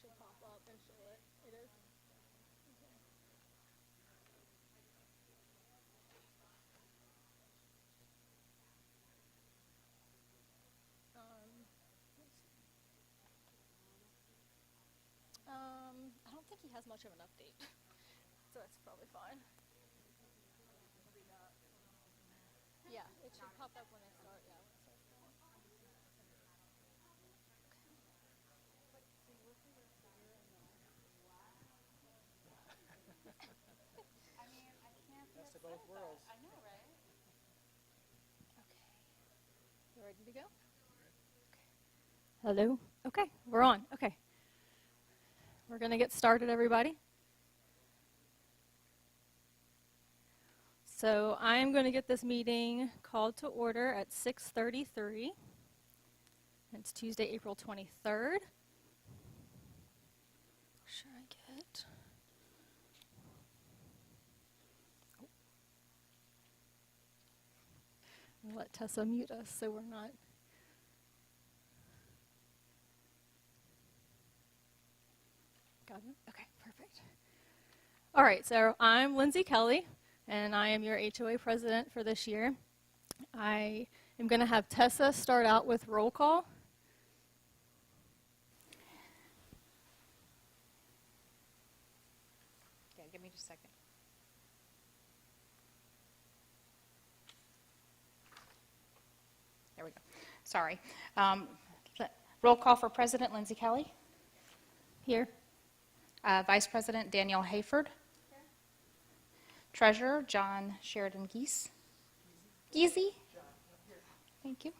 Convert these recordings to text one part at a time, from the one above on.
should pop up and show it. It is? Okay. I don't think he has much of an update, so that's probably fine. Yeah, it should pop up when I start. Yeah, when it starts going. I mean, I can't be Best of upset both with worlds. that. I know, right? Okay. You ready to go? Okay. Hello? Okay, we're on. Okay. We're going to get started, everybody. So I'm going to get this meeting called to order at 6:33. It's Tuesday, April 23rd. Sure I get. I'm going to let Tessa mute us so we're not. Got it? Okay, perfect. All right, so I'm Lindsay Kelly, and I am your HOA president for this year. I am going to have Tessa start out with roll call. Okay, give me just a second. There we go. Sorry. Roll call for President Lindsay Kelly. Here. Vice President Danielle Hayford. Here. Treasurer John Sheridan Geese. Geesey. Thank you.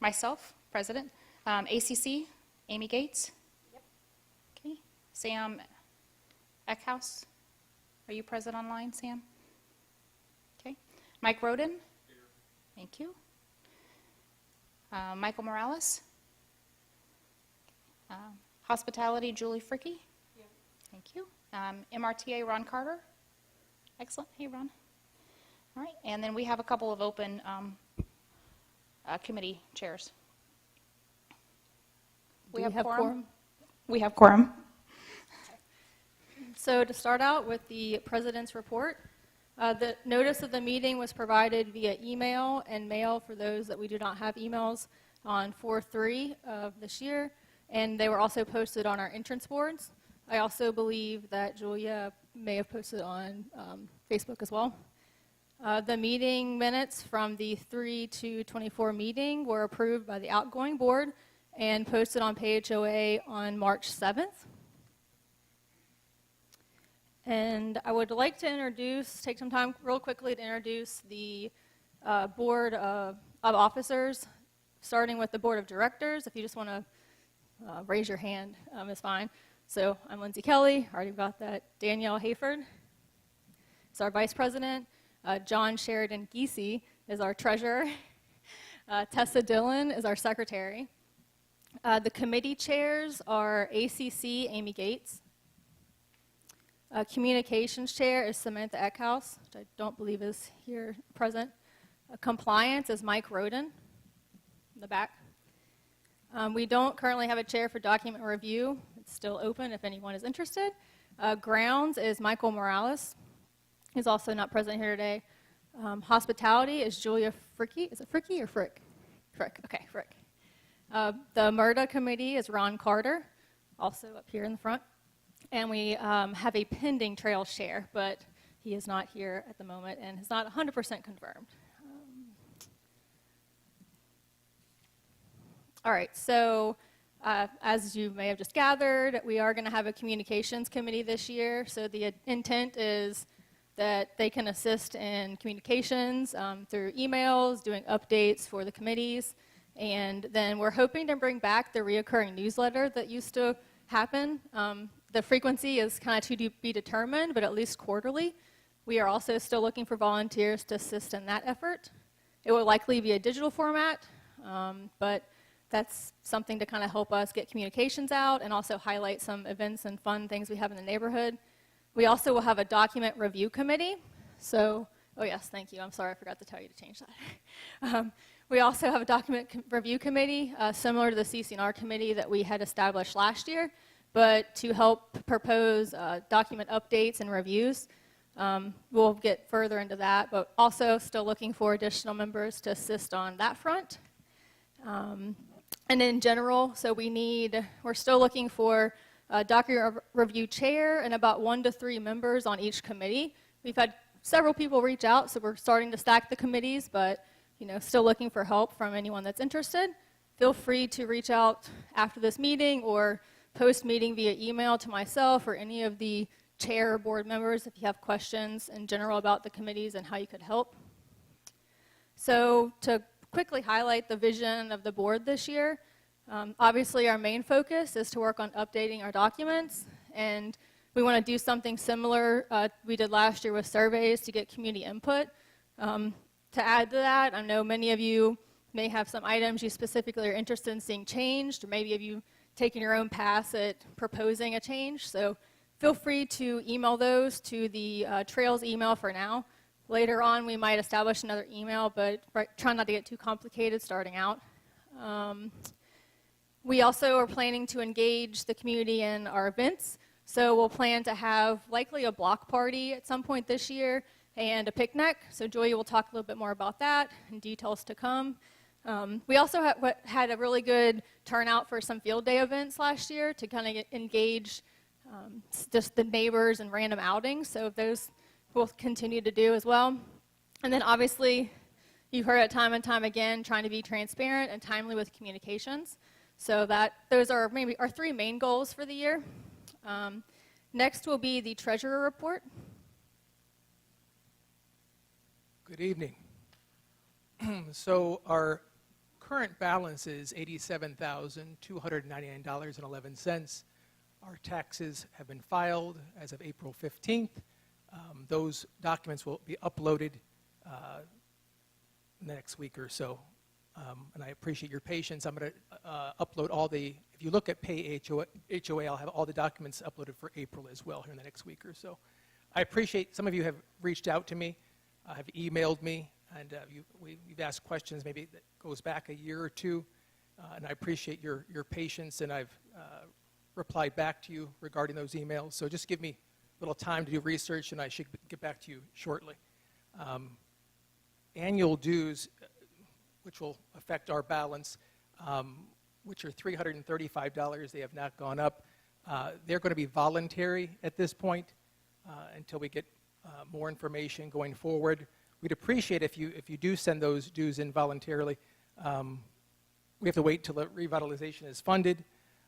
Myself, President. ACC, Amy Gates. Yep. Okay. Sam Eckhouse. Are you present online, Sam? Okay. Mike Roden. Here. Thank you. Michael Morales. Hospitality, Julie Fricky. Yeah. Thank you. MRTA, Ron Carter. Excellent. Hey, Ron. All right. And then we have a couple of open committee chairs. We have quorum. We have quorum. So to start out with the president's report, the notice of the meeting was provided via email and mail for those that we do not have emails on 4/3 of this year, and they were also posted on our entrance boards. I also believe that Julia may have posted on Facebook as well. The meeting minutes from the 3/2/24 meeting were approved by the outgoing board and posted on PHOA on March 7th. And I would like to take some time real quickly to introduce the board of officers, starting with the board of directors. If you just want to raise your hand, it's fine. So I'm Lindsay Kelly, already got that. Danielle Hayford is our vice president. John Sheridan Geesey is our treasurer. Tessa Dillon is our secretary. The committee chairs are ACC, Amy Gates. Communications chair is Samantha Eckhouse, which I don't believe is here present. Compliance is Mike Roden in the back. We don't currently have a chair for document review. It's still open if anyone is interested. Grounds is Michael Morales. He's also not present here today. Hospitality is Julia Fricky. Is it Fricky or Frick? Frick. Okay, Frick. The MRTA committee is Ron Carter, also up here in the front. And we have a pending trails chair, but he is not here at the moment and is not 100% confirmed. All right, so as you may have just gathered, we are going to have a communications committee this year. So the intent is that they can assist in communications through emails, doing updates for the committees. And then we're hoping to bring back the reoccurring newsletter that used to happen. The frequency is kind of to be determined, but at least quarterly. We are also still looking for volunteers to assist in that effort. It will likely be a digital format, but that's something to kind of help us get communications out and also highlight some events and fun things we have in the neighborhood. We also will have a document review committee. So, oh yes, thank you. I'm sorry, I forgot to tell you to change that. We also have a document review committee, similar to the CC&R committee that we had established last year, but to help propose document updates and reviews. We'll get further into that, but also still looking for additional members to assist on that front. And in general, so we're still looking for a document review chair and about 1 to 3 members on each committee. We've had several people reach out, so we're starting to stack the committees, but still looking for help from anyone that's interested. Feel free to reach out after this meeting or post-meeting via email to myself or any of the chair or board members if you have questions in general about the committees and how you could help. So to quickly highlight the vision of the board this year, obviously our main focus is to work on updating our documents, and we want to do something similar we did last year with surveys to get community input. To add to that, I know many of you may have some items you specifically are interested in seeing changed, or maybe have you taken your own pass at proposing a change. So feel free to email those to the Trails email for now. Later on, we might establish another email, but try not to get too complicated starting out. We also are planning to engage the community in our events. So we'll plan to have likely a block party at some point this year and a picnic. So Joy will talk a little bit more about that and details to come. We also had a really good turnout for some field day events last year to kind of engage just the neighbors and random outings. So those we'll continue to do as well. And then obviously, you've heard it time and time again, trying to be transparent and timely with communications. So those are maybe our 3 main goals for the year. Next will be the treasurer report. Good evening. So our current balance is $87,299.11. Our taxes have been filed as of April 15th. Those documents will be uploaded next week or so. And I appreciate your patience. I'm going to upload if you look at Pay HOA, I'll have all the documents uploaded for April as well here in the next week or so. I appreciate some of you have reached out to me, have emailed me, and you've asked questions maybe that goes back a year or two. And I appreciate your patience, and I've replied back to you regarding those emails. So just give me a little time to do research, and I should get back to you shortly. Annual dues, which will affect our balance, which are $335. They have not gone up. They're going to be voluntary at this point until we get more information going forward. We'd appreciate if you do send those dues in voluntarily. We have to wait till the revitalization is funded,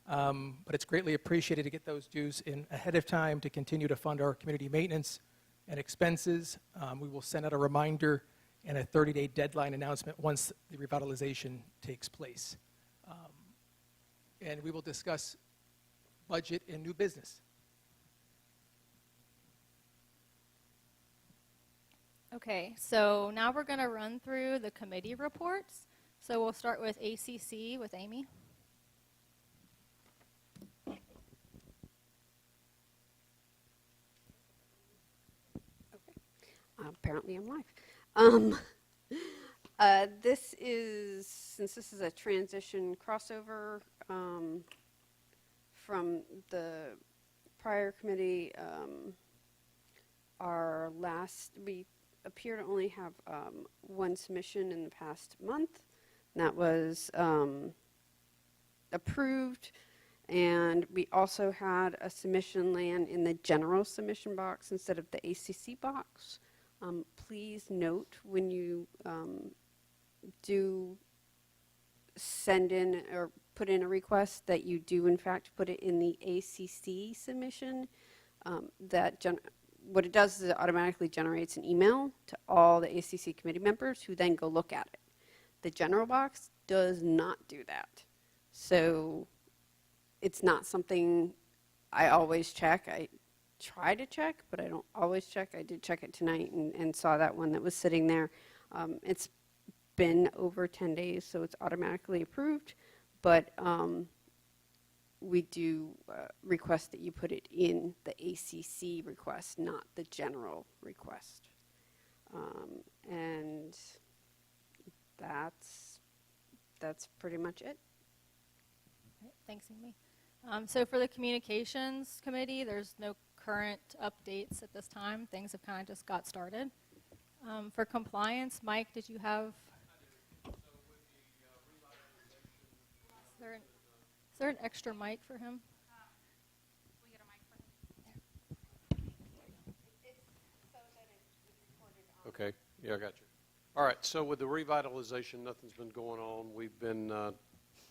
but it's greatly appreciated to get those dues in ahead of time to continue to fund our community maintenance and expenses. We will send out a reminder and a 30-day deadline announcement once the revitalization takes place. And we will discuss budget and new business. Okay, so now we're going to run through the committee reports. So we'll start with ACC with Amy. Apparently I'm live. Since this is a transition crossover from the prior committee, we appear to only have one submission in the past month. And that was approved, and we also had a submission land in the general submission box instead of the ACC box. Please note when you do send in or put in a request that you do in fact put it in the ACC submission. What it does is it automatically generates an email to all the ACC committee members who then go look at it. The general box does not do that. So it's not something I always check. I try to check, but I don't always check. I did check it tonight and saw that one that was sitting there. It's been over 10 days, so it's automatically approved, but we do request that you put it in the ACC request, not the general request. And that's that's pretty much it. Thanks, Amy. So for the communications committee, there's no current updates at this time. Things have kind of just got started. For compliance, Mike, did you have? Is there an extra mic for him? Okay, yeah, I got you. All right, so with the revitalization, nothing's been going on. We've been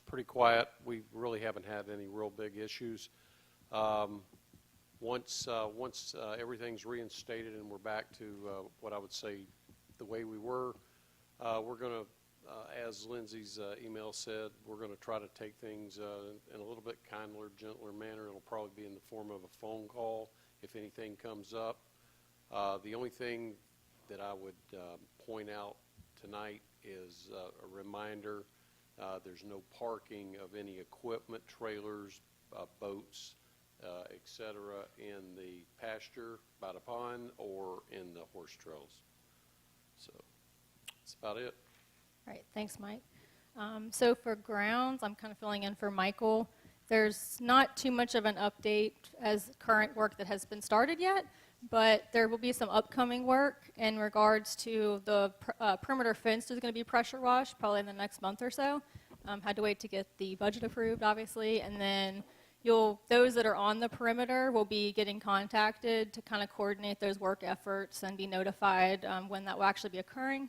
pretty quiet. We really haven't had any real big issues. Once everything's reinstated and we're back to what I would say the way we were going to, as Lindsay's email said, we're going to try to take things in a little bit kinder, gentler manner. It'll probably be in the form of a phone call if anything comes up. The only thing that I would point out tonight is a reminder, there's no parking of any equipment, trailers, boats, et cetera, in the pasture by the pond or in the horse trails. So that's about it. All right, thanks, Mike. So for grounds, I'm kind of filling in for Michael. There's not too much of an update as current work that has been started yet, but there will be some upcoming work in regards to the perimeter fence is going to be pressure washed probably in the next month or so. Had to wait to get the budget approved, obviously, and then those that are on the perimeter will be getting contacted to kind of coordinate those work efforts and be notified when that will actually be occurring.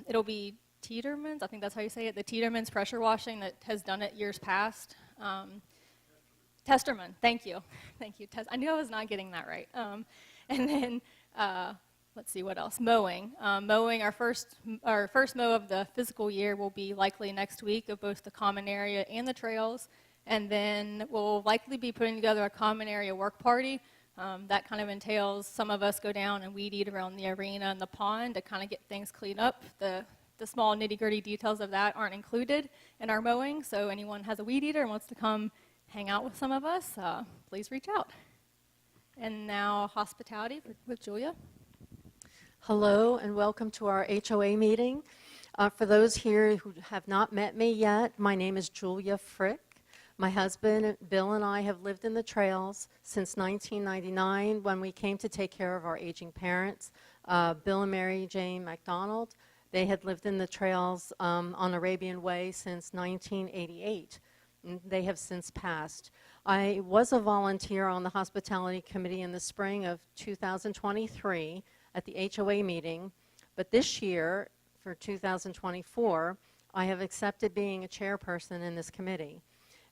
It'll be Tiedeman's, I think that's how you say it, the Tiedeman's pressure washing that has done it years past. Testerman, thank you. Thank you. I knew I was not getting that right. And then, let's see what else. Mowing. Mowing, our first mow of the fiscal year will be likely next week of both the common area and the trails. And then we'll likely be putting together a common area work party. That kind of entails some of us go down and weed eat around the arena and the pond to kind of get things cleaned up. The small nitty-gritty details of that aren't included in our mowing, so anyone has a weed eater and wants to come hang out with some of us, please reach out. And now hospitality with Julia. Hello and welcome to our HOA meeting. For those here who have not met me yet, my name is Julia Frick. My husband, Bill, and I have lived in the trails since 1999 when we came to take care of our aging parents. Bill and Mary Jane McDonald, they had lived in the trails on Arabian Way since 1988. They have since passed. I was a volunteer on the Hospitality Committee in the spring of 2023 at the HOA meeting, but this year, for 2024, I have accepted being a chairperson in this committee.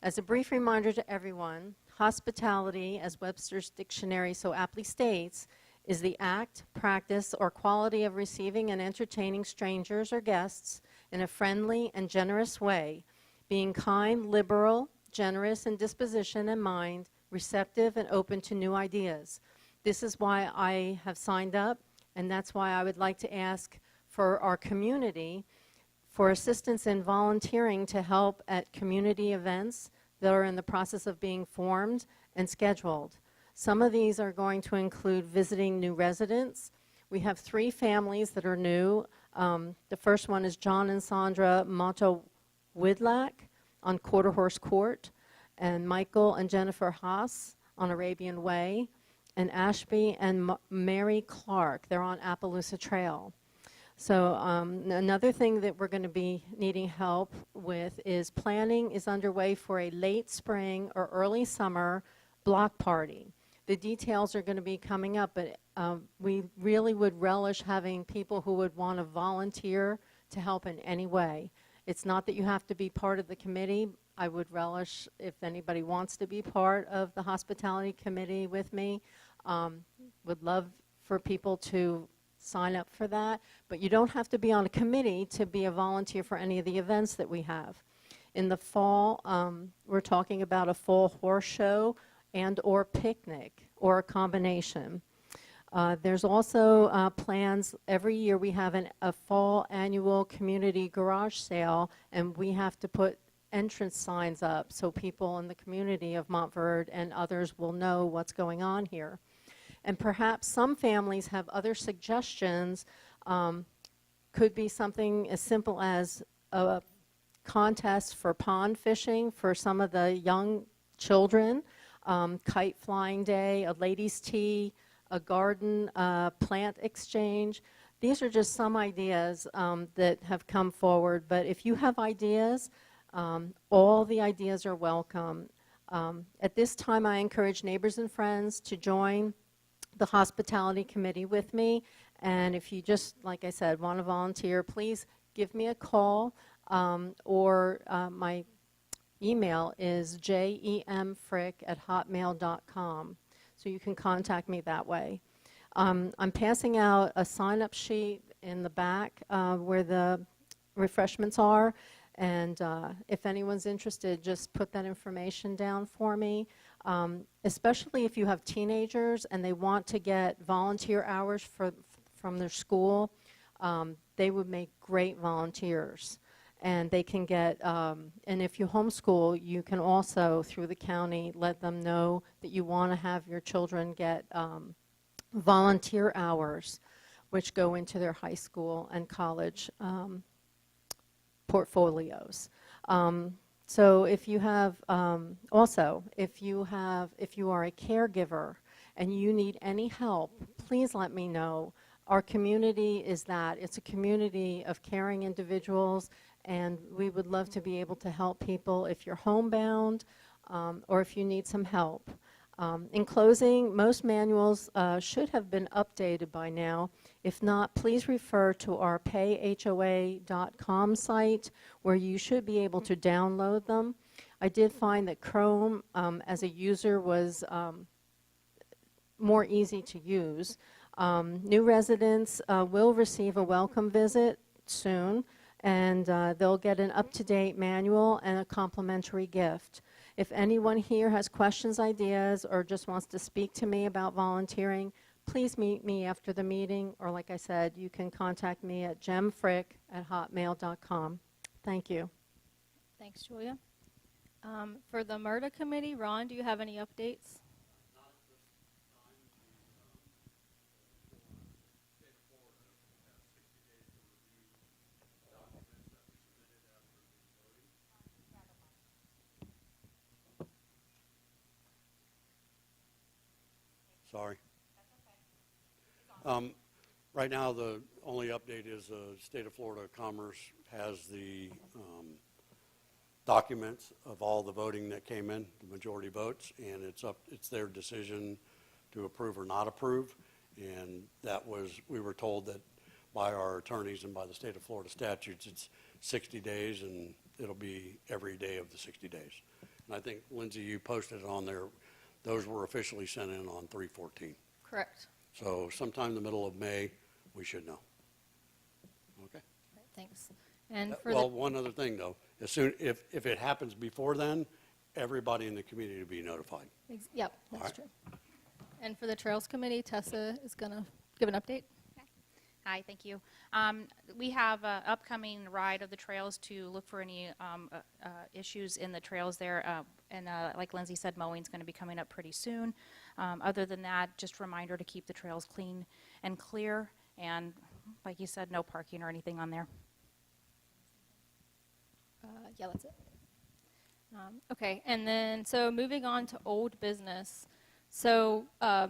As a brief reminder to everyone, hospitality, as Webster's dictionary so aptly states, is the act, practice, or quality of receiving and entertaining strangers or guests in a friendly and generous way, being kind, liberal, generous in disposition and mind, receptive and open to new ideas. This is why I have signed up, and that's why I would like to ask for our community for assistance in volunteering to help at community events that are in the process of being formed and scheduled. Some of these are going to include visiting new residents. We have 3 families that are new. The first one is John and Sandra Mato Widlack on Quarter Horse Court, and Michael and Jennifer Haas on Arabian Way, and Ashby and Mary Clark. They're on Appaloosa Trail. So another thing that we're going to be needing help with is planning is underway for a late spring or early summer block party. The details are going to be coming up, but we really would relish having people who would want to volunteer to help in any way. It's not that you have to be part of the committee. I would relish if anybody wants to be part of the hospitality committee with me. Would love for people to sign up for that, but you don't have to be on a committee to be a volunteer for any of the events that we have. In the fall, we're talking about a fall horse show and or picnic or a combination. There's also plans, every year we have a fall annual community garage sale, and we have to put entrance signs up so people in the community of Montverde and others will know what's going on here. And perhaps some families have other suggestions. Could be something as simple as a contests for pond fishing for some of the young children, kite flying day, a ladies' tea, a garden plant exchange. These are just some ideas that have come forward, but if you have ideas, all the ideas are welcome. At this time, I encourage neighbors and friends to join the hospitality committee with me, and if you just, like I said, want to volunteer, please give me a call, or my email is jemfrick@hotmail.com, so you can contact me that way. I'm passing out a sign-up sheet in the back where the refreshments are, and if anyone's interested, just put that information down for me, especially if you have teenagers and they want to get volunteer hours from their school. They would make great volunteers, and they can get, and if you homeschool, you can also, through the county, let them know that you want to have your children get volunteer hours, which go into their high school and college portfolios. So if you have, also, if you are a caregiver and you need any help, please let me know. Our community is that. It's a community of caring individuals, and we would love to be able to help people if you're homebound or if you need some help. In closing, most manuals should have been updated by now. If not, please refer to our payhoa.com site, where you should be able to download them. I did find that Chrome as a user was more easy to use. New residents will receive a welcome visit soon, and they'll get an up-to-date manual and a complimentary gift. If anyone here has questions, ideas, or just wants to speak to me about volunteering, please meet me after the meeting, or like I said, you can contact me at jemfrick@hotmail.com. Thank you. Thanks, Julia. For the MRTA committee, Ron, do you have any updates? Sorry. Right now, the only update is the state of Florida Commerce has the documents of all the voting that came in, the majority votes, and it's their decision to approve or not approve. And we were told that by our attorneys and by the state of Florida statutes, it's 60 days, and it'll be every day of the 60 days. And I think, Lindsay, you posted it on there. Those were officially sent in on 3/14. Correct. So sometime in the middle of May, we should know. Okay. Right, thanks. And for Well, one other thing, though. If it happens before then, everybody in the community will be notified. yep, All that's right. true. And for the Trails Committee, Tessa is going to give an update. Hi, thank you. We have an upcoming ride of the trails to look for any issues in the trails there. And like Lindsay said, mowing's going to be coming up pretty soon. Other than that, just a reminder to keep the trails clean and clear. And like you said, no parking or anything on there. Yeah, that's it. Okay, and then, so moving on to old business. So a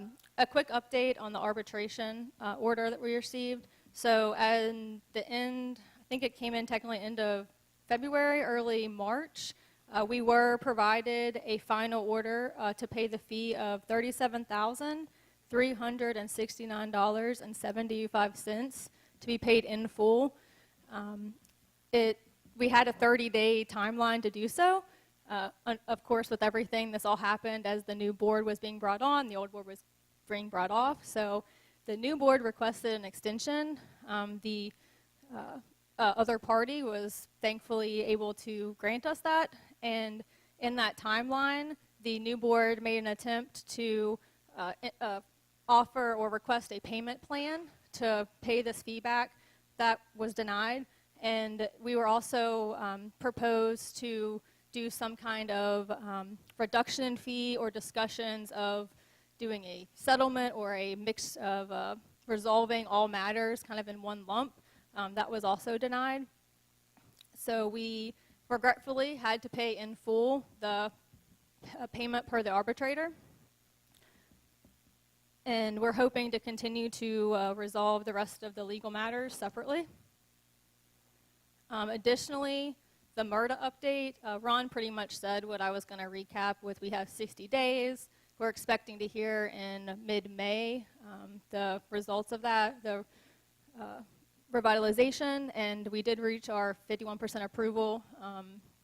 quick update on the arbitration order that we received. So at the end, I think it came in technically end of February, early March, we were provided a final order to pay the fee of $37,369.75 to be paid in full. We had a 30-day timeline to do so. Of course, with everything, this all happened as the new board was being brought on, the old board was being brought off. So the new board requested an extension. The other party was thankfully able to grant us that. And in that timeline, the new board made an attempt to offer or request a payment plan to pay this fee back. That was denied. And we were also proposed to do some kind of reduction in fee or discussions of doing a settlement or a mix of resolving all matters kind of in one lump. That was also denied. So we regretfully had to pay in full the payment per the arbitrator. And we're hoping to continue to resolve the rest of the legal matters separately. Additionally, the MRTA update, Ron pretty much said what I was going to recap with. We have 60 days. We're expecting to hear in mid-May the results of that, the revitalization, and we did reach our 51% approval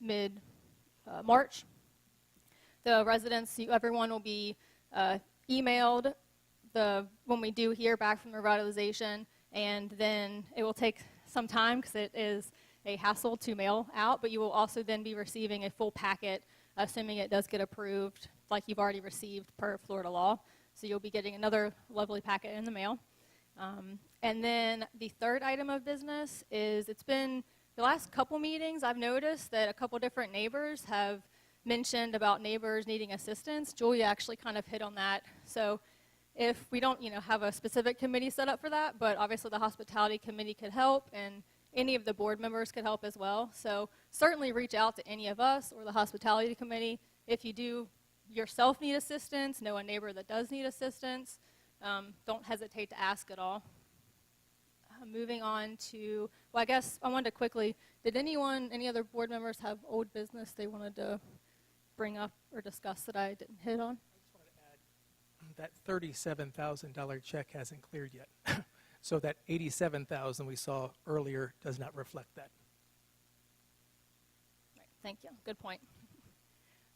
mid-March. The residents, everyone will be emailed when we do hear back from the revitalization, and then it will take some time because it is a hassle to mail out, but you will also then be receiving a full packet, assuming it does get approved, like you've already received per Florida law. So you'll be getting another lovely packet in the mail. And then the third item of business is, it's been the last couple meetings, I've noticed that a couple different neighbors have mentioned about neighbors needing assistance. Julia actually kind of hit on that. So if we don't, have a specific committee set up for that, but obviously the hospitality committee could help, and any of the board members could help as well. So certainly reach out to any of us or the hospitality committee. If you do yourself need assistance, know a neighbor that does need assistance, don't hesitate to ask at all. Moving on to, well, I guess I wanted to quickly, did any other board members have old business they wanted to bring up or discuss that I didn't hit on? That $37,000 check hasn't cleared yet. So that $87,000 we saw earlier does not reflect that. Right, thank you. Good point.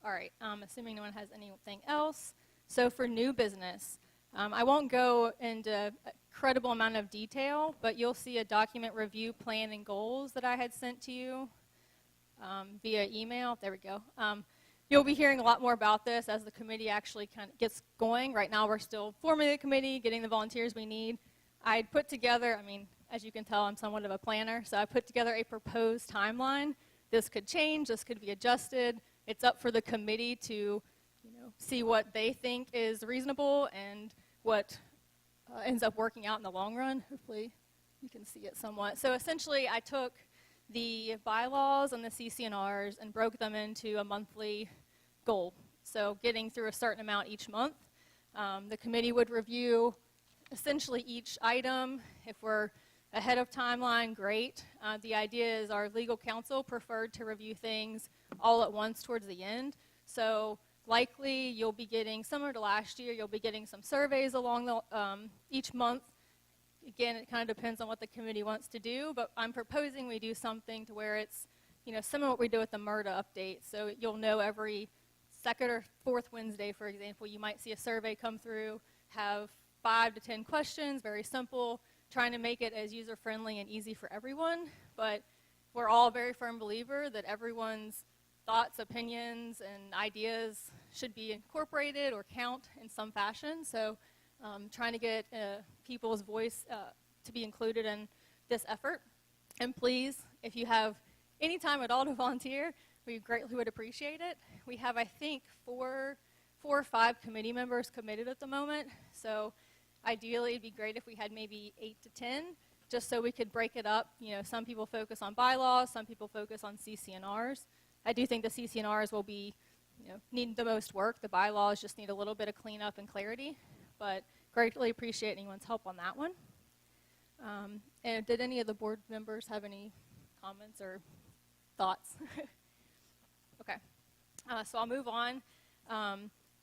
All right, assuming no one has anything else. So for new business, I won't go into a credible amount of detail, but you'll see a document review plan and goals that I had sent to you via email. There we go. You'll be hearing a lot more about this as the committee actually kind of gets going. Right now we're still forming the committee, getting the volunteers we need. I'd put together, as you can tell, I'm somewhat of a planner, so I put together a proposed timeline. This could change, this could be adjusted. It's up for the committee to see what they think is reasonable and what ends up working out in the long run. Hopefully you can see it somewhat. So essentially I took the bylaws and the CCNRs and broke them into a monthly goal. So getting through a certain amount each month. The committee would review essentially each item. If we're ahead of timeline, great. The idea is our legal counsel preferred to review things all at once towards the end. So likely you'll be getting, similar to last year, you'll be getting some surveys along the, each month. Again, it kind of depends on what the committee wants to do, but I'm proposing we do something to where it's, similar to what we do with the MRTA update. So you'll know every second or fourth Wednesday, for example, you might see a survey come through, have 5 to 10 questions, very simple, trying to make it as user-friendly and easy for everyone. But we're all very firm believer that everyone's thoughts, opinions, and ideas should be incorporated or count in some fashion. So trying to get people's voice to be included in this effort. And please, if you have any time at all to volunteer, we greatly would appreciate it. We have, I think, four or five committee members committed at the moment. So ideally, it'd be great if we had maybe 8 to 10, just so we could break it up. Some people focus on bylaws, some people focus on CCNRs. I do think the CCNRs will be, need the most work. The bylaws just need a little bit of cleanup and clarity, but greatly appreciate anyone's help on that one. And did any of the board members have any comments or thoughts? Okay, so I'll move on.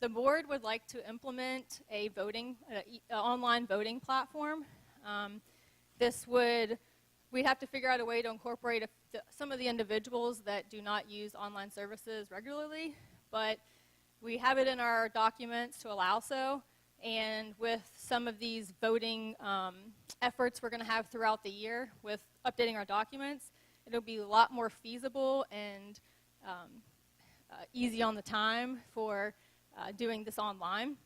The board would like to implement a online voting platform. We'd have to figure out a way to incorporate some of the individuals that do not use online services regularly, but we have it in our documents to allow so. And with some of these voting efforts we're going to have throughout the year with updating our documents, it'll be a lot more feasible and easy on the time for doing this online.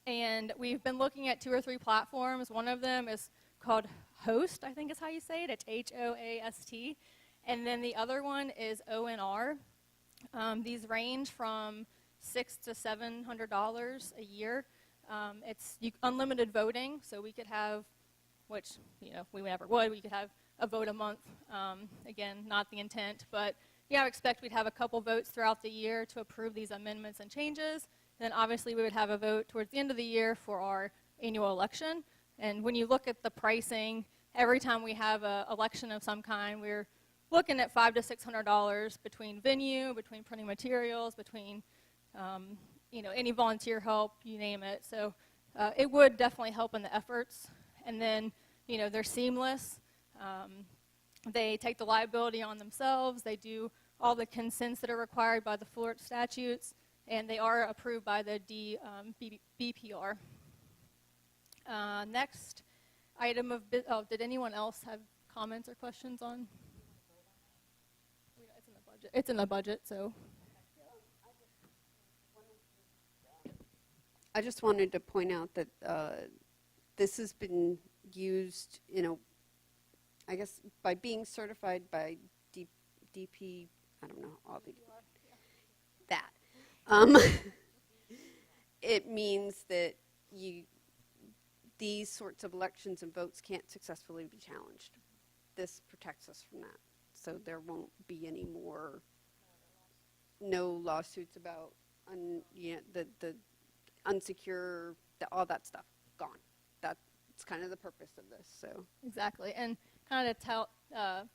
And we've been looking at 2 or 3 platforms. One of them is called Host, I think is how you say it. It's HOAST. And then the other one is ONR. These range from $600 to $700 a year. It's unlimited voting, so we could have, which we never would, we could have a vote a month. Again, not the intent, but I expect we'd have a couple votes throughout the year to approve these amendments and changes. Then obviously we would have a vote towards the end of the year for our annual election. And when you look at the pricing, every time we have an election of some kind, we're looking at $500 to $600 between venue, between printing materials, between any volunteer help, you name it. So it would definitely help in the efforts. And then, they're seamless. They take the liability on themselves. They do all the consents that are required by the Florida statutes, and they are approved by the BPR. Next item of did anyone else have comments or questions on? It's in the budget. It's in the budget, so. I just wanted to point out that this has been used, I guess by being certified by DP, I don't know, all the that. It means that these sorts of elections and votes can't successfully be challenged. This protects us from that. So there won't be any more, no lawsuits about the unsecure, all that stuff, gone. That's kind of the purpose of this. So Exactly, and kind of to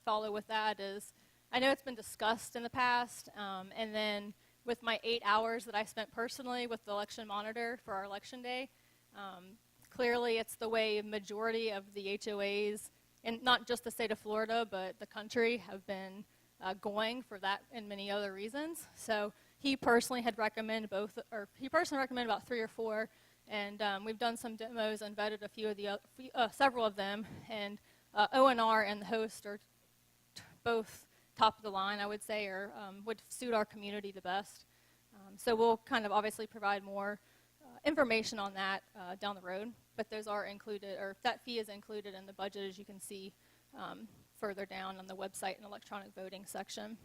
follow with that is, I know it's been discussed in the past, and then with my 8 hours that I spent personally with the election monitor for our election day, clearly it's the way majority of the HOAs, and not just the state of Florida, but the country, have been going for that and many other reasons. So he personally had recommended about 3 or 4, and we've done some demos and vetted a few of the several of them, and ONR and the host are both top of the line, I would say, or would suit our community the best. So we'll kind of obviously provide more information on that down the road, but those are included, or that fee is included in the budget, as you can see further down on the website and electronic voting section.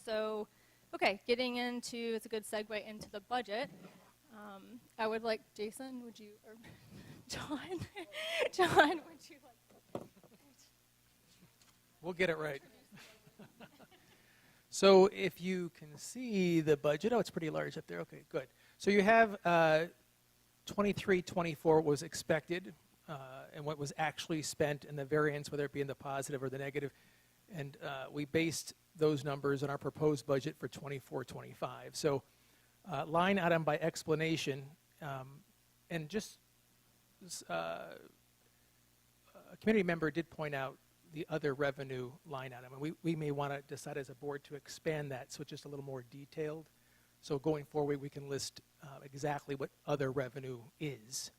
So, okay, getting into, it's a good segue into the budget. I would like, Jason, would you, or John, would you like? We'll get it right. So if you can see the budget, it's pretty large up there. Okay, good. So you have 23-24 was expected, and what was actually spent, and the variance, whether it be in the positive or the negative. And we based those numbers on our proposed budget for 24-25. So line item by explanation, and just a community member did point out the other revenue line item, and we may want to decide as a board to expand that so it's just a little more detailed. So going forward, we can list exactly what other revenue is,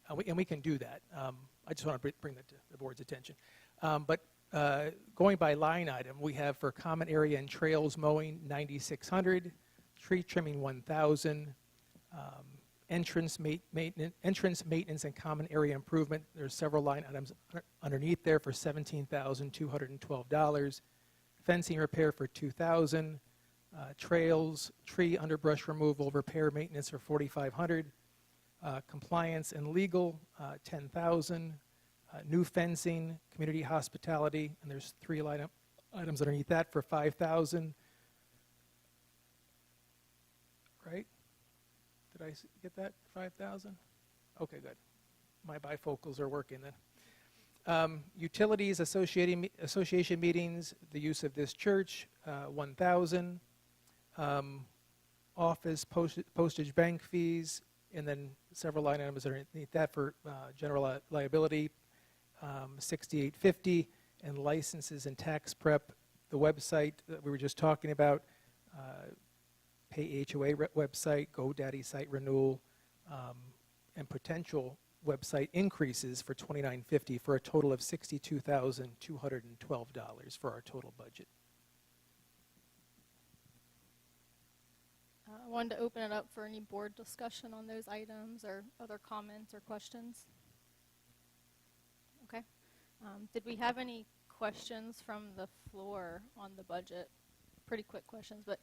and we can do that. I just want to bring that to the board's attention. But going by line item, we have for common area and trails mowing, $9,600, tree trimming, $1,000, entrance maintenance and common area improvement. There's several line items underneath there for $17,212. Fencing repair for $2,000. Trails, tree underbrush removal, repair maintenance for $4,500. Compliance and legal, $10,000. New fencing, community hospitality, and there's 3 line items underneath that for $5,000. Right? Did I get that? 5,000? Okay, good. My bifocals are working then. Utilities, association meetings, the use of this church, 1,000. Office, postage, bank fees, and then several line items underneath that for general liability, $6,850, and licenses and tax prep. The website that we were just talking about, Pay HOA website, GoDaddy site renewal, and potential website increases for $2,950 for a total of $62,212 for our total budget. I wanted to open it up for any board discussion on those items or other comments or questions. Okay. Did we have any questions from the floor on the budget? Pretty quick questions, but.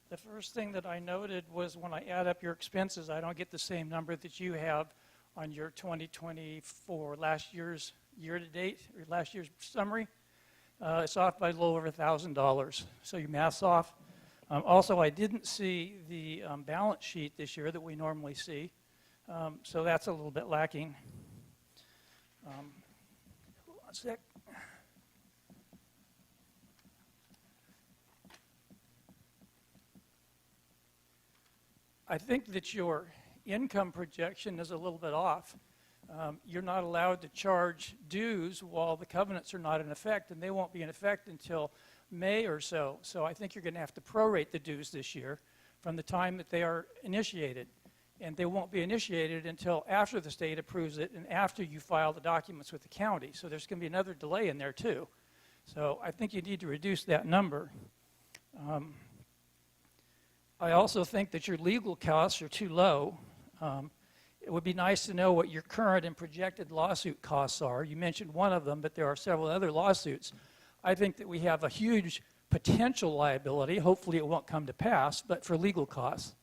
The first thing that I noted was when I add up your expenses, I don't get the same number that you have on your 2024 last year's year-to-date, or last year's summary. It's off by a little over $1,000, so your math's off. Also, I didn't see the balance sheet this year that we normally see, so that's a little bit lacking. One sec. I think that your income projection is a little bit off. You're not allowed to charge dues while the covenants are not in effect, and they won't be in effect until May or so. So I think you're going to have to prorate the dues this year from the time that they are initiated. And they won't be initiated until after the state approves it and after you file the documents with the county. So there's going to be another delay in there too. So I think you need to reduce that number. I also think that your legal costs are too low. It would be nice to know what your current and projected lawsuit costs are. You mentioned one of them, but there are several other lawsuits. I think that we have a huge potential liability. Hopefully it won't come to pass, but for legal costs.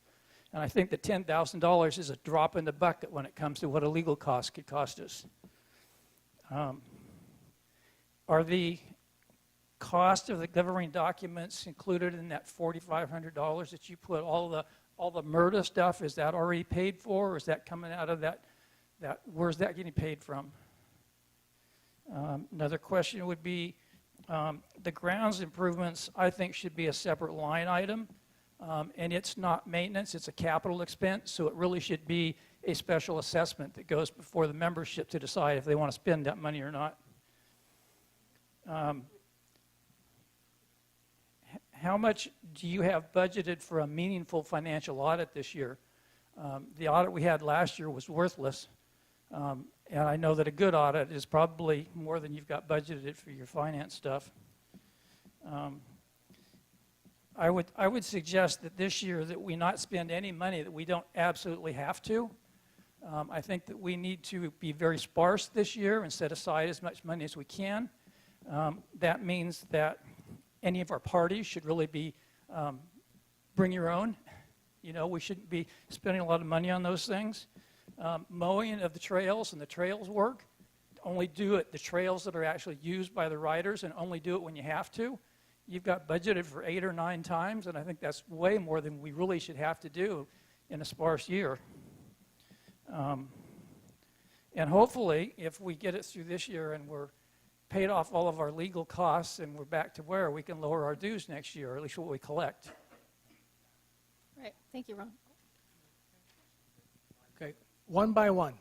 And I think that $10,000 is a drop in the bucket when it comes to what a legal cost could cost us. Are the cost of the governing documents included in that $4,500 that you put? All the MRTA stuff, is that already paid for, or is that coming out of that where's that getting paid from? Another question would be, the grounds improvements, I think, should be a separate line item, and it's not maintenance, it's a capital expense, so it really should be a special assessment that goes before the membership to decide if they want to spend that money or not. How much do you have budgeted for a meaningful financial audit this year? The audit we had last year was worthless, and I know that a good audit is probably more than you've got budgeted for your finance stuff. I would suggest that this year that we not spend any money that we don't absolutely have to. I think that we need to be very sparse this year and set aside as much money as we can. That means that any of our parties should really be bring your own. You know, we shouldn't be spending a lot of money on those things. Mowing of the trails and the trails work, only do it the trails that are actually used by the riders, and only do it when you have to. You've got budgeted for 8 or 9 times, and I think that's way more than we really should have to do in a sparse year. And hopefully, if we get it through this year and we're paid off all of our legal costs and we're back to where we can lower our dues next year, or at least what we collect. Right. Thank you, Ron. Okay, one by one.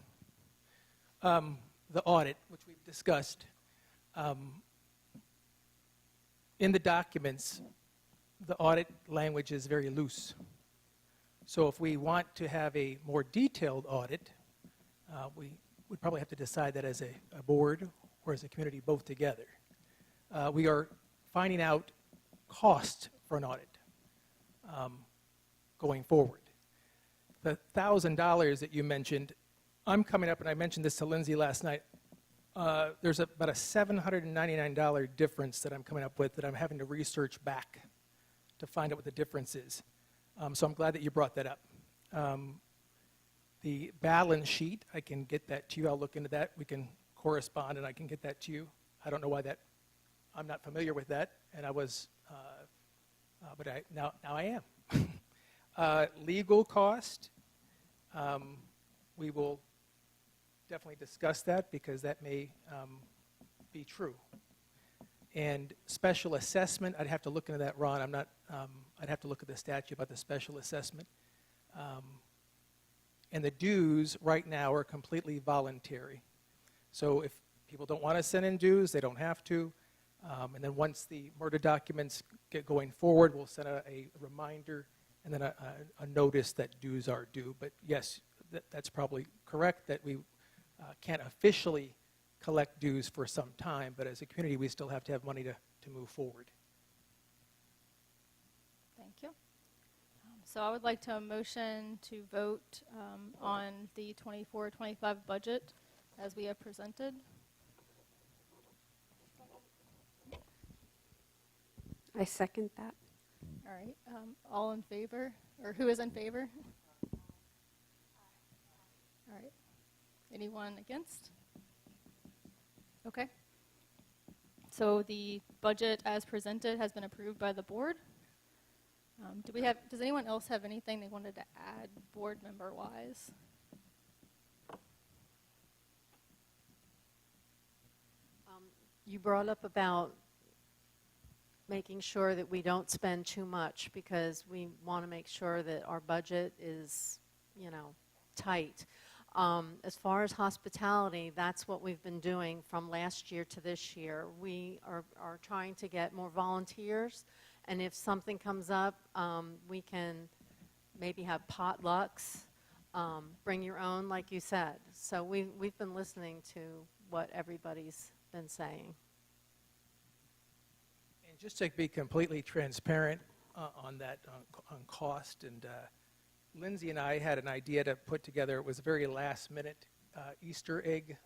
The audit, which we've discussed. In the documents, the audit language is very loose. So if we want to have a more detailed audit, we would probably have to decide that as a board or as a community both together. We are finding out cost for an audit going forward. The $1,000 that you mentioned, I'm coming up, and I mentioned this to Lindsay last night, there's about a $799 difference that I'm coming up with that I'm having to research back to find out what the difference is. So I'm glad that you brought that up. The balance sheet, I can get that to you. I'll look into that. We can correspond, and I can get that to you. I don't know why that, I'm not familiar with that, and I was, but now I am. Legal cost, we will definitely discuss that because that may be true. And special assessment, I'd have to look into that, Ron. I'm not, I'd have to look at the statute about the special assessment. And the dues right now are completely voluntary. So if people don't want to send in dues, they don't have to. And then once the MRTA documents get going forward, we'll send a reminder and then a notice that dues are due. But yes, that's probably correct that we can't officially collect dues for some time, but as a community, we still have to have money to move forward. Thank you. So I would like to motion to vote on the 24-25 budget as we have presented. I second that. All right. All in favor? Or who is in favor? All right. Anyone against? Okay. So the budget as presented has been approved by the board. Does anyone else have anything they wanted to add board member wise? You brought up about making sure that we don't spend too much because we want to make sure that our budget is, tight. As far as hospitality, that's what we've been doing from last year to this year. We are trying to get more volunteers, and if something comes up, we can maybe have potlucks, bring your own, like you said. So we've been listening to what everybody's been saying. And just to be completely transparent on that, on cost, and Lindsay and I had an idea to put together, it was a very last-minute Easter egg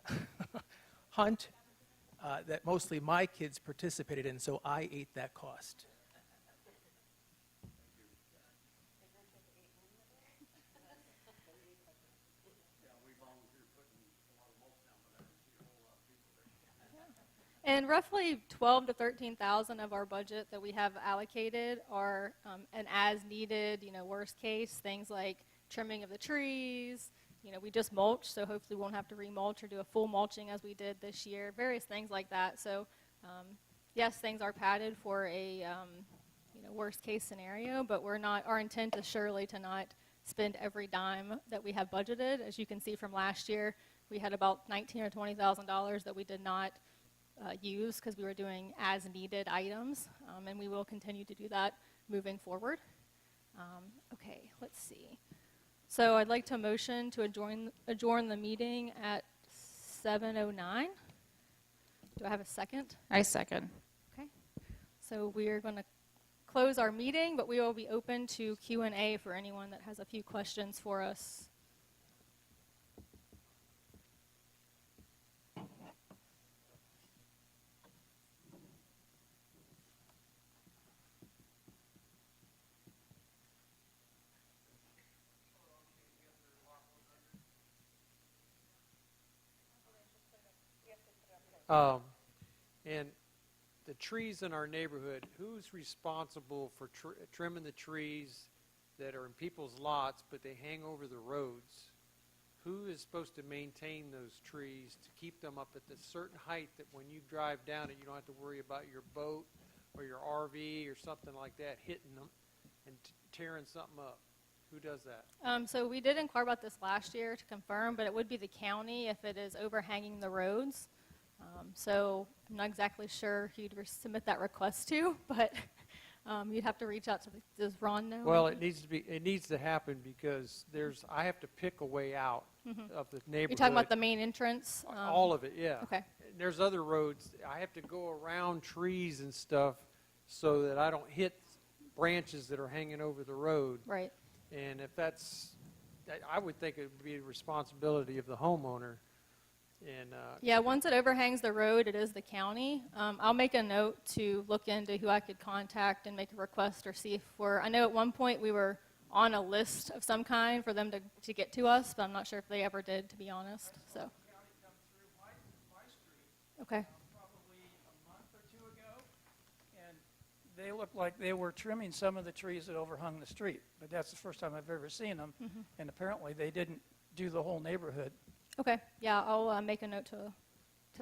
hunt that mostly my kids participated in, so I ate that cost. And roughly 12 to 13,000 of our budget that we have allocated are an as-needed, worst case, things like trimming of the trees. We just mulch, so hopefully we won't have to remulch or do a full mulching as we did this year, various things like that. So, yes, things are padded for a, worst case scenario, but our intent is surely to not spend every dime that we have budgeted. As you can see from last year, we had about $19,000 or $20,000 that we did not use because we were doing as-needed items, and we will continue to do that moving forward. Okay, let's see. So I'd like to motion to adjourn the meeting at 7:09. Do I have a second? I second. Okay. So we are going to close our meeting, but we will be open to Q&A for anyone that has a few questions for us. And the trees in our neighborhood, who's responsible for trimming the trees that are in people's lots, but they hang over the roads? Who is supposed to maintain those trees to keep them up at a certain height that when you drive down it, you don't have to worry about your boat or your RV or something like that hitting them and tearing something up? Who does that? So we did inquire about this last year to confirm, but it would be the county if it is overhanging the roads. So I'm not exactly sure who you'd submit that request to, but you'd have to reach out to does Ron know? Well, it needs to happen because I have to pick a way out of the neighborhood. You're talking about the main entrance? All of it, yeah. Okay. There's other roads. I have to go around trees and stuff so that I don't hit branches that are hanging over the road. Right. And if I would think it would be a responsibility of the homeowner. And Yeah, once it overhangs the road, it is the county. I'll make a note to look into who I could contact and make a request or see if I know at one point we were on a list of some kind for them to get to us, but I'm not sure if they ever did, to be honest. So. Okay. Probably a month or two ago, and they looked like they were trimming some of the trees that overhung the street, but that's the first time I've ever seen them, and apparently they didn't do the whole neighborhood. Okay. Yeah, I'll make a note to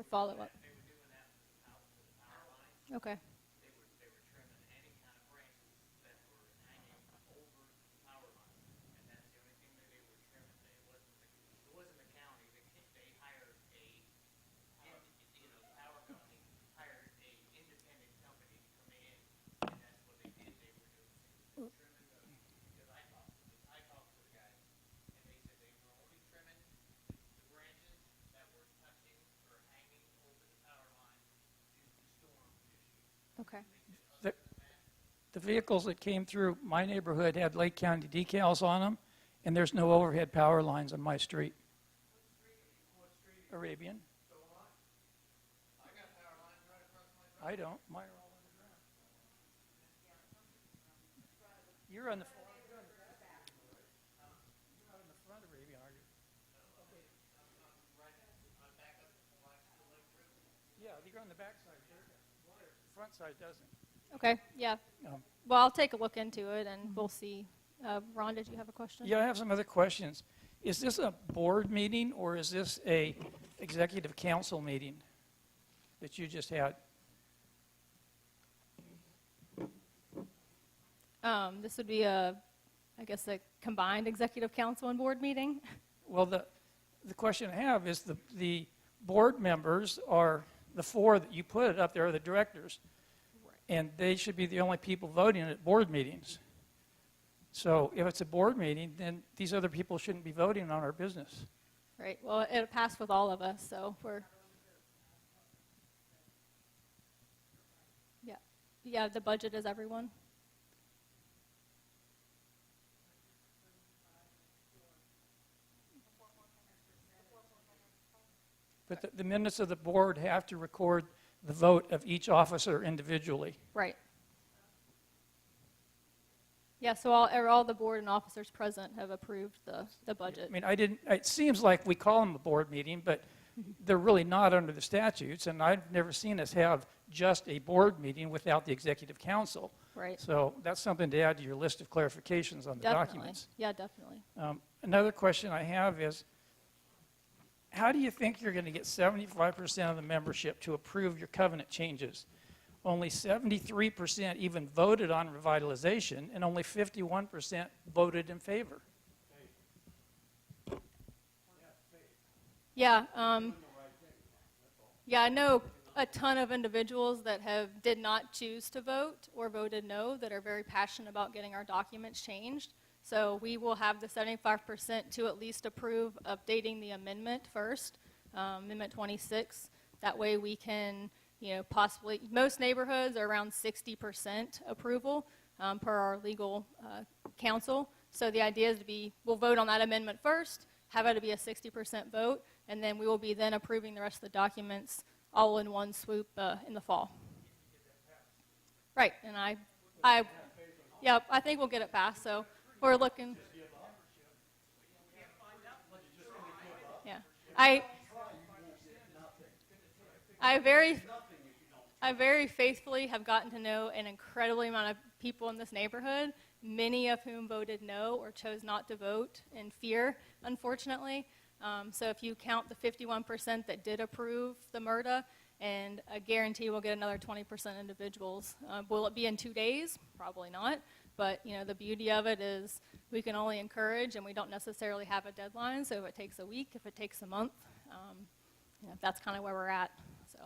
follow up. They were doing that with the power line. Okay. They were trimming any kind of branches that were hanging over the power line, and that's the only thing that they were trimming. It wasn't the county. They hired the power company hired a independent company to come in, and that's what they did. They were trimming because I talked to the guys, and they said they were only trimming the branches that were touching or hanging over the power line due to storm issues. Okay. The vehicles that came through my neighborhood had Lake County decals on them, and there's no overhead power lines on my street. Arabian. I don't. Mine are all underground. You're on the front. You're on the front of Arabian, are you? you go on the back side, the front side doesn't. Okay, yeah. Um, Well, I'll take a look into it and we'll see. Ron, did you have a question? Yeah, I have some other questions. Is this a board meeting or is this a executive council meeting that you just had? This would be I guess, a combined executive council and board meeting. Well, the question I have is the board members are, the four that you put up there are the directors. And they should be the only people voting at board meetings. So if it's a board meeting, then these other people shouldn't be voting on our business. Right, well, it'll pass with all of us, so yeah, the budget is everyone. But the minutes of the board have to record the vote of each officer individually. Right. Yeah, so all the board and officers present have approved the budget. I mean, it seems like we call them a board meeting, but they're really not under the statutes, and I've never seen us have just a board meeting without the executive council. Right. So that's something to add to your list of clarifications on the Definitely. documents. Yeah, definitely. Another question I have is, how do you think you're going to get 75% of the membership to approve your covenant changes? Only 73% even voted on revitalization, and only 51% voted in favor. Yeah, yeah, I know a ton of individuals that did not choose to vote or voted no that are very passionate about getting our documents changed. So we will have the 75% to at least approve updating the amendment first, Amendment 26. That way we can, possibly, most neighborhoods are around 60% approval per our legal counsel. So the idea is we'll vote on that amendment first, have it to be a 60% vote, and then we will be then approving the rest of the documents all in one swoop in the fall. Right, and I think we'll get it passed, so we're looking. Yeah, I very faithfully have gotten to know an incredibly amount of people in this neighborhood, many of whom voted no or chose not to vote in fear, unfortunately. So if you count the 51% that did approve the MRTA, and I guarantee we'll get another 20% individuals. Will it be in 2 days? Probably not. But the beauty of it is we can only encourage, and we don't necessarily have a deadline. So if it takes a week, if it takes a month, that's kind of where we're at. So,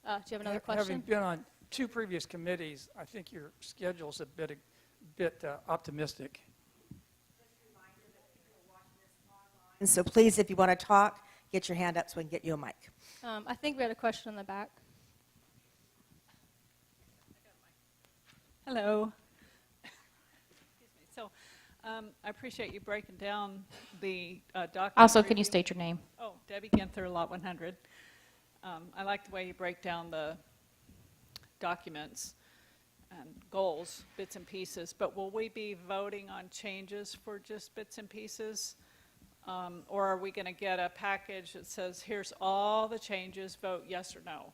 do you have another question? Having been on 2 previous committees, I think your schedule's a bit optimistic. And so please, if you want to talk, get your hand up so we can get you a mic. I think we had a question in the back. Hello. So I appreciate you breaking down the document. Also, can you review. state your name? Oh, Debbie Ginther, Lot 100. I like the way you break down the documents and goals, bits and pieces, but will we be voting on changes for just bits and pieces? Or are we going to get a package that says, here's all the changes, vote yes or no?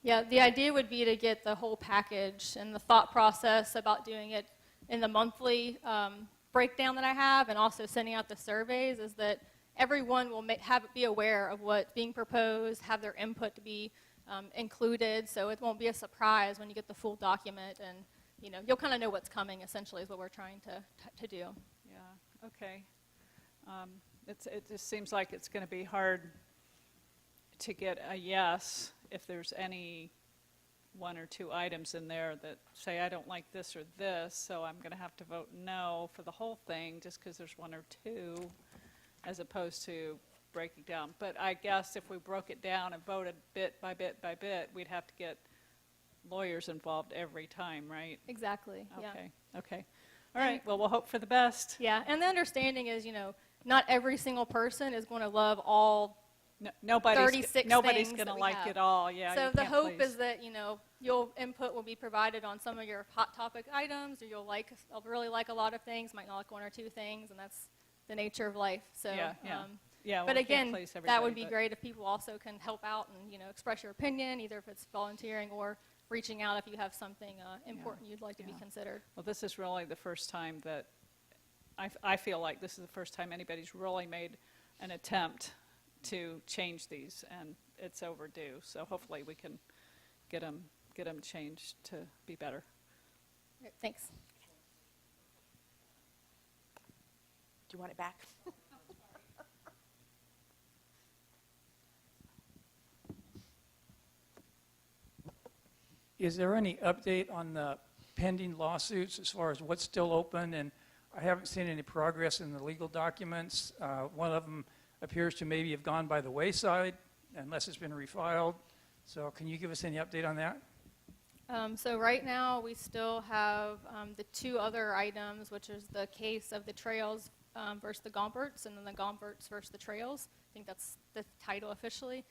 Yeah, the idea would be to get the whole package, and the thought process about doing it in the monthly breakdown that I have, and also sending out the surveys, is that everyone will be aware of what's being proposed, have their input to be included, so it won't be a surprise when you get the full document, and you'll kind of know what's coming. Essentially, is what we're trying to do. Yeah. Okay. It just seems like it's going to be hard to get a yes if there's any 1 or 2 items in there that say I don't like this or this, so I'm going to have to vote no for the whole thing just because there's 1 or 2, as opposed to breaking down. But I guess if we broke it down and voted bit by bit by bit, we'd have to get lawyers involved every time, right? Exactly. Yeah. Okay. All right. Well, we'll hope for the best. Yeah, and the understanding is, not every single person is going to love all Nobody's 36 going things to that we like have. it all. Yeah. So you the can't hope please. is that, your input will be provided on some of your hot topic items, or you'll really like a lot of things, might not like 1 or 2 things, and that's the nature of life. So, Yeah. Yeah, well, But we can't again, please that would everybody, be but- great if people also can help out and, express your opinion, either if it's volunteering or reaching out if you have something important you'd like to be yeah. considered. Well, this is really the first time that, I feel like this is the first time anybody's really made an attempt to change these, and it's overdue. So hopefully we can get them changed to be better. Great, thanks. Do you want it back? Is there any update on the pending lawsuits as far as what's still open? And I haven't seen any progress in the legal documents. One of them appears to maybe have gone by the wayside unless it's been refiled. So can you give us any update on that? So right now, we still have the two other items, which is the case of the trails versus the Gomperts, and then the Gomperts versus the trails. I think that's the title officially.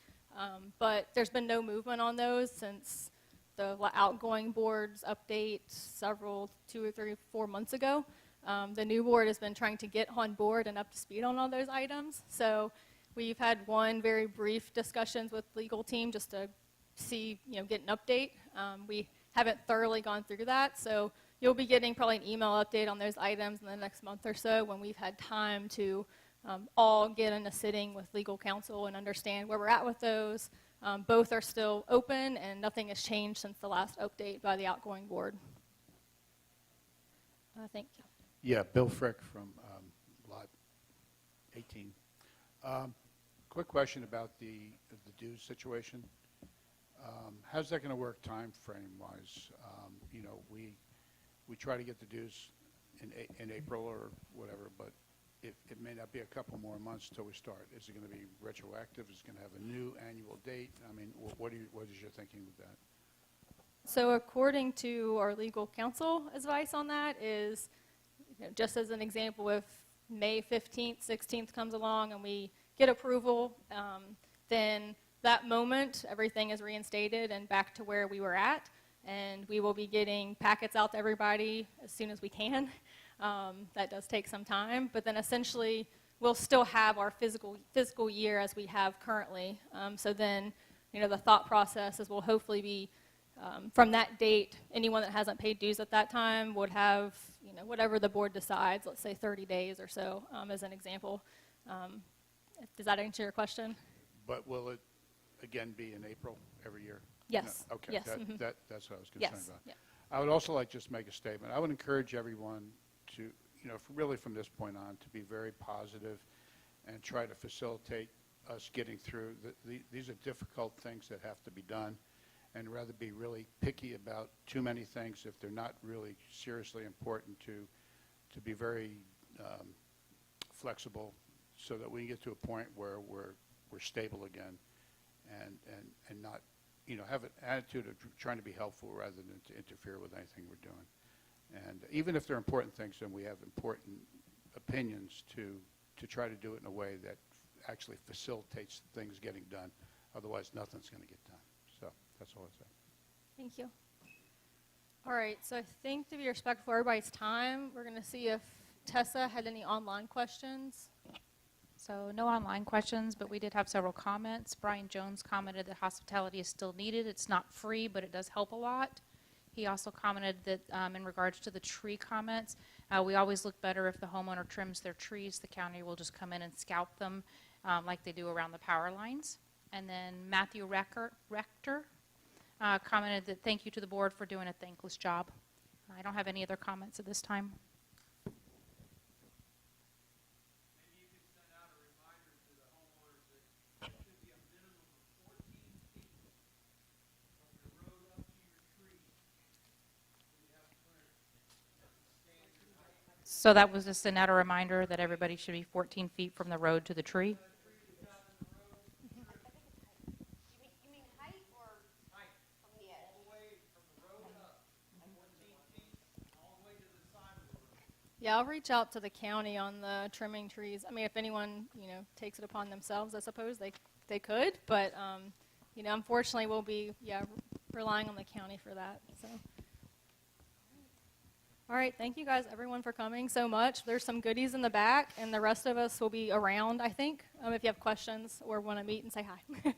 But there's been no movement on those since the outgoing board's update 2 or 3, 4 months ago. The new board has been trying to get on board and up to speed on all those items. So we've had one very brief discussions with legal team just to see, get an update. We haven't thoroughly gone through that, so you'll be getting probably an email update on those items in the next month or so when we've had time to all get in a sitting with legal counsel and understand where we're at with those. Both are still open, and nothing has changed since the last update by the outgoing board. Thank you. Yeah, Bill Frick from Lot 18. Quick question about the dues situation. How's that going to work time frame wise? We try to get the dues in April or whatever, but it may not be a couple more months till we start. Is it going to be retroactive? Is it going to have a new annual date? I mean, what is your thinking with that? So according to our legal counsel advice on that is, just as an example, if May 15th, 16th comes along and we get approval, then that moment everything is reinstated and back to where we were at, and we will be getting packets out to everybody as soon as we can. That does take some time, but then essentially we'll still have our fiscal year as we have currently. So then, the thought process is we'll hopefully be from that date, anyone that hasn't paid dues at that time would have, whatever the board decides, let's say 30 days or so, as an example. Does that answer your question? But will it again be in April every year? Yes. No, okay. Yes. That's what I was concerned Yes. about. Yeah. I would also like just to make a statement. I would encourage everyone to, really from this point on, to be very positive and try to facilitate us getting through. These are difficult things that have to be done, and rather be really picky about too many things if they're not really seriously important, to be very flexible so that we can get to a point where we're stable again and not, have an attitude of trying to be helpful rather than to interfere with anything we're doing. And even if they're important things, then we have important opinions to try to do it in a way that actually facilitates things getting done. Otherwise, nothing's going to get done. So that's all I say. Thank you. All right, so I think to be respectful for everybody's time, we're going to see if Tessa had any online questions. So no online questions, but we did have several comments. Brian Jones commented that hospitality is still needed. It's not free, but it does help a lot. He also commented that in regards to the tree comments, we always look better if the homeowner trims their trees. The county will just come in and scalp them like they do around the power lines. And then Matthew Rector commented that thank you to the board for doing a thankless job. I don't have any other comments at this time. Maybe you could send out a reminder to the homeowners that it should be a minimum of 14 feet from your road up to your tree when you have clearance. Standard height. So that was just another reminder that everybody should be 14 feet from the road to the tree. Yeah, I'll reach out to the county on the trimming trees. I mean, if anyone, takes it upon themselves, I suppose they could. But, unfortunately, we'll be, relying on the county for that. So. All right, thank you guys, everyone, for coming so much. There's some goodies in the back, and the rest of us will be around, I think, if you have questions or want to meet and say hi.